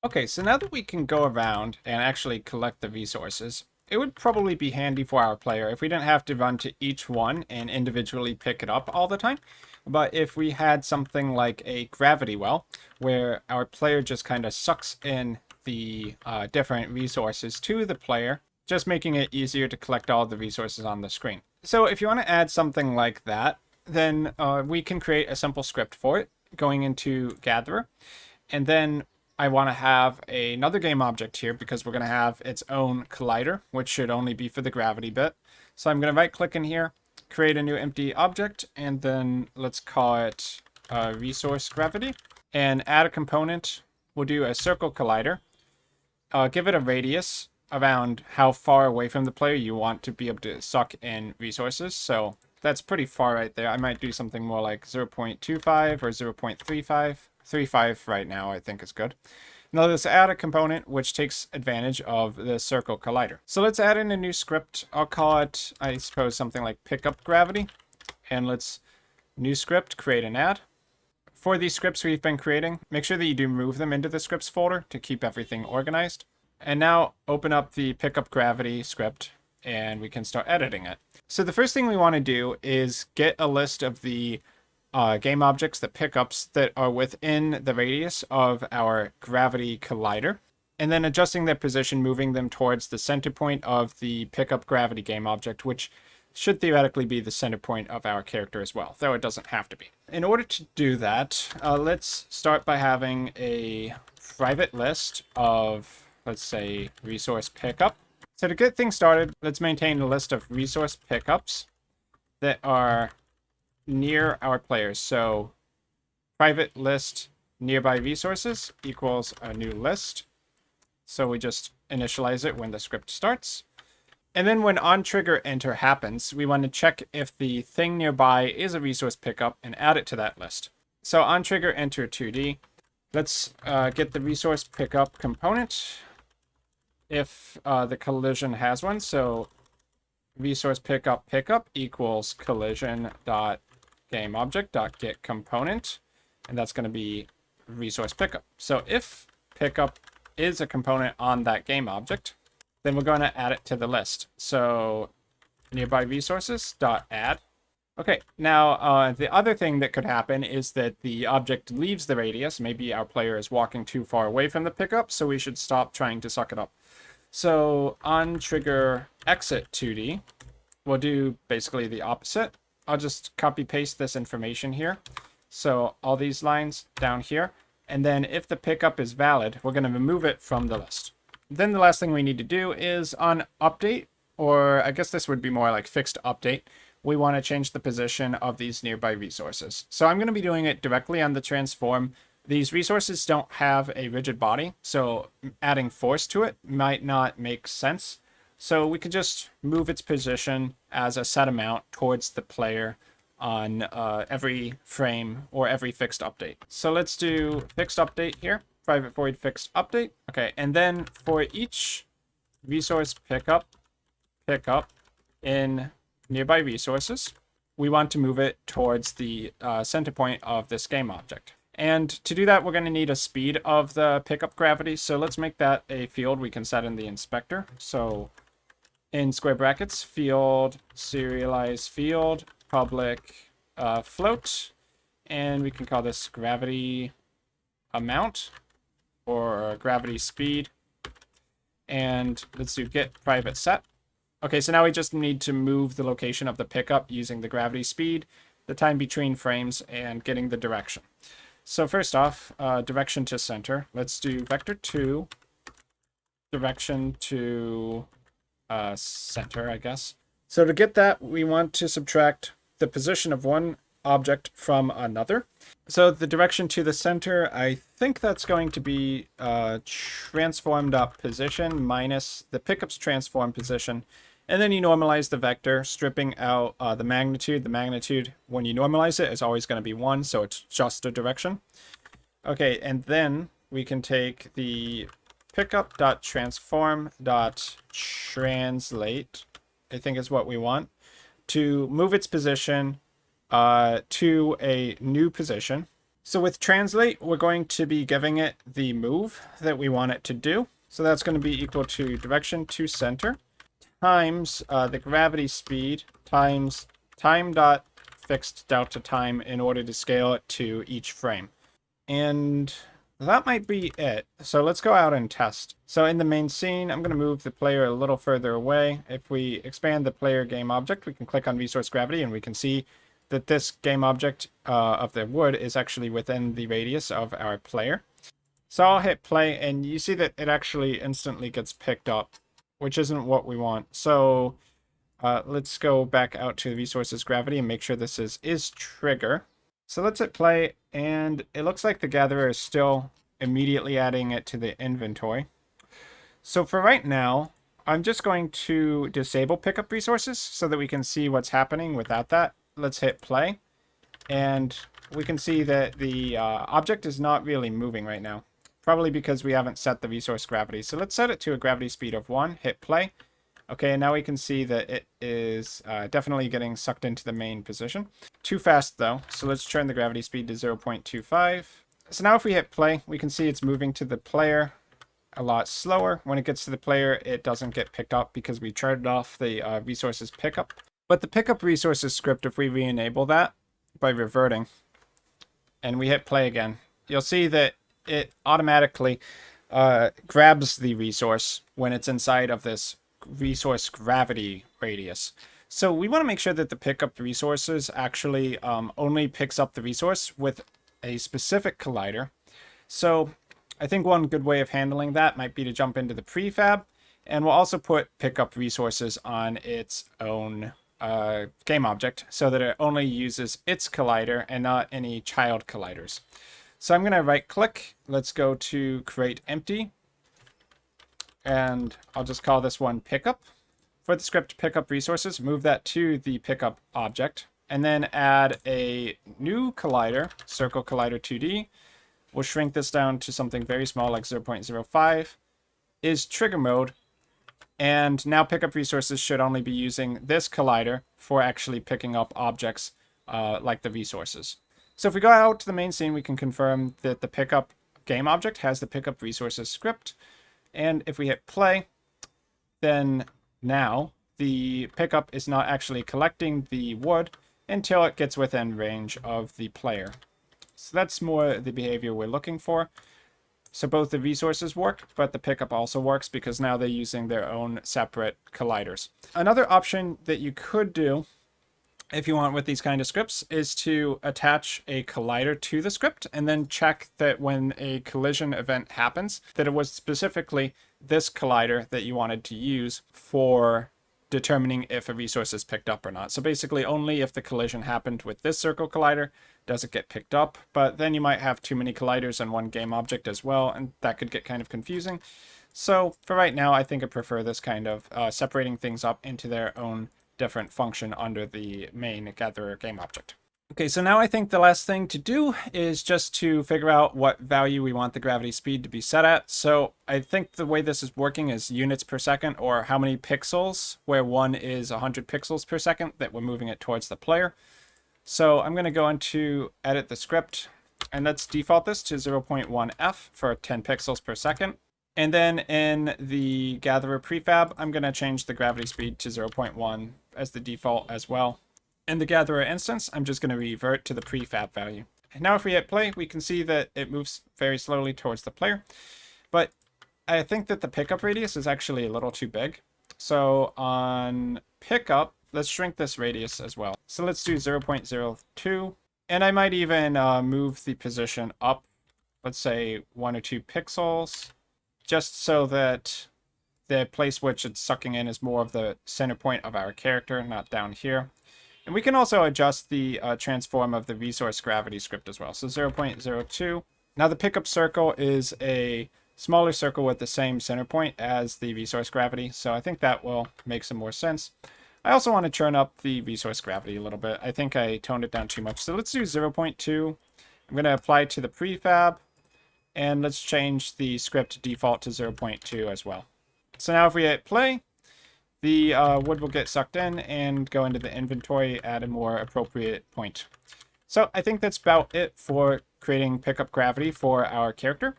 Okay, so now that we can go around and actually collect the resources, it would probably be handy for our player if we didn't have to run to each one and individually pick it up all the time. But if we had something like a gravity well, where our player just kind of sucks in the different resources to the player, just making it easier to collect all the resources on the screen. So if you want to add something like that, then we can create a simple script for it, going into Gatherer. And then I want to have another game object here because we're going to have its own collider, which should only be for the gravity bit. So I'm going to right click in here, create a new empty object, and then let's call it resource gravity, and add a component. We'll do a circle collider. Give it a radius around how far away from the player you want to be able to suck in resources. So that's pretty far right there. I might do something more like 0.25 or 0.35. 3.5 right now, I think is good. Now let's add a component which takes advantage of the circle collider. So let's add in a new script. I'll call it, I suppose, something like PickupGravity. And let's new script, create an add. For these scripts we've been creating, make sure that you do move them into the scripts folder to keep everything organized. And now open up the PickupGravity script and we can start editing it. So the first thing we want to do is get a list of the game objects, the pickups that are within the radius of our gravity collider, and then adjusting their position, moving them towards the center point of the pickup gravity game object, which should theoretically be the center point of our character as well, though it doesn't have to be. In order to do that, let's start by having a private list of, let's say, resource pickup. So to get things started, let's maintain a list of resource pickups that are near our players. So private list nearby resources equals a new list. So we just initialize it when the script starts. And then when onTriggerEnter happens, we want to check if the thing nearby is a resource pickup and add it to that list. So onTriggerEnter 2D, let's get the resource pickup component if the collision has one. So resource pickup equals collision.GameObject.getComponent, and that's going to be resource pickup. So if pickup is a component on that game object, then we're going to add it to the list. So nearby resources.add. Okay, now the other thing that could happen is that the object leaves the radius. Maybe our player is walking too far away from the pickup, so we should stop trying to suck it up. So on trigger exit 2D, we'll do basically the opposite. I'll just copy paste this information here. So all these lines down here. And then if the pickup is valid, we're going to remove it from the list. Then the last thing we need to do is on update, or I guess this would be more like fixed update. We want to change the position of these nearby resources. So I'm going to be doing it directly on the transform. These resources don't have a rigid body, so adding force to it might not make sense. So we could just move its position as a set amount towards the player on every frame or every fixed update. So let's do fixed update here, private void fixed update. Okay, and then for each resource pickup in nearby resources, we want to move it towards the center point of this game object. And to do that, we're going to need a speed of the pickup gravity. So let's make that a field we can set in the inspector. So in square brackets, field, serialize field, public float, and we can call this gravity amount or gravity speed. And let's do get private set. Okay, so now we just need to move the location of the pickup using the gravity speed, the time between frames, and getting the direction. So first off, direction to center. Let's do vector2, direction to center, I guess. So to get that, we want to subtract the position of one object from another. So the direction to the center, I think that's going to be transform.position minus the pickup's transform position. And then you normalize the vector, stripping out the magnitude. The magnitude, when you normalize it, is always going to be 1, so it's just a direction. Okay, and then we can take the pickup.transform.translate, I think is what we want, to move its position to a new position. So with translate, we're going to be giving it the move that we want it to do. So that's going to be equal to direction to center times the gravity speed times time dot fixed delta time in order to scale it to each frame. And that might be it. So let's go out and test. So in the main scene, I'm going to move the player a little further away. If we expand the player game object, we can click on resource gravity and we can see that this game object of the wood is actually within the radius of our player. So I'll hit play and you see that it actually instantly gets picked up, which isn't what we want. So let's go back out to resources gravity and make sure this is trigger. So let's hit play, and it looks like the gatherer is still immediately adding it to the inventory. So for right now, I'm just going to disable pickup resources so that we can see what's happening without that. Let's hit play, and we can see that the object is not really moving right now, probably because we haven't set the resource gravity. So let's set it to a gravity speed of 1, hit play. Okay, and now we can see that it is definitely getting sucked into the main position. Too fast though, so let's turn the gravity speed to 0.25. So now if we hit play, we can see it's moving to the player a lot slower. When it gets to the player, it doesn't get picked up because we turned off the resources pickup. But the pickup resources script, if we re-enable that by reverting, and we hit play again, you'll see that it automatically grabs the resource when it's inside of this resource gravity radius. So we want to make sure that the pickup resources actually only picks up the resource with a specific collider. So I think one good way of handling that might be to jump into the prefab, and we'll also put pickup resources on its own game object so that it only uses its collider and not any child colliders. So I'm going to right click. Let's go to create empty. And I'll just call this one pickup. For the script pickup resources, move that to the pickup object, and then add a new collider, circle collider 2D. We'll shrink this down to something very small like 0.05. Is trigger mode, and now pickup resources should only be using this collider for actually picking up objects like the resources. So if we go out to the main scene, we can confirm that the pickup game object has the pickup resources script. And if we hit play, then now the pickup is not actually collecting the wood until it gets within range of the player. So that's more the behavior we're looking for. So both the resources work, but the pickup also works because now they're using their own separate colliders. Another option that you could do if you want with these kind of scripts is to attach a collider to the script and then check that when a collision event happens, that it was specifically this collider that you wanted to use for determining if a resource is picked up or not. So basically only if the collision happened with this circle collider does it get picked up, but then you might have too many colliders in one game object as well, and that could get kind of confusing. So for right now, I think I prefer this kind of separating things up into their own different function under the main gatherer game object. Okay, so now I think the last thing to do is just to figure out what value we want the gravity speed to be set at. So I think the way this is working is units per second, or how many pixels, where 1 is 100 pixels per second that we're moving it towards the player. So I'm going to go into edit the script, and let's default this to 0.1f for 10 pixels per second. And then in the gatherer prefab, I'm going to change the gravity speed to 0.1 as the default as well. In the gatherer instance, I'm just going to revert to the prefab value. And now if we hit play, we can see that it moves very slowly towards the player. But I think that the pickup radius is actually a little too big. So on pickup, let's shrink this radius as well. So let's do 0.02. And I might even move the position up, let's say 1 or 2 pixels, just so that the place which it's sucking in is more of the center point of our character, not down here. And we can also adjust the transform of the resource gravity script as well. So 0.02. Now the pickup circle is a smaller circle with the same center point as the resource gravity. So I think that will make some more sense. I also want to turn up the resource gravity a little bit. I think I toned it down too much. So let's do 0.2. I'm going to apply it to the prefab. And let's change the script default to 0.2 as well. So now if we hit play, the wood will get sucked in and go into the inventory at a more appropriate point. So I think that's about it for creating PickupGravity for our character.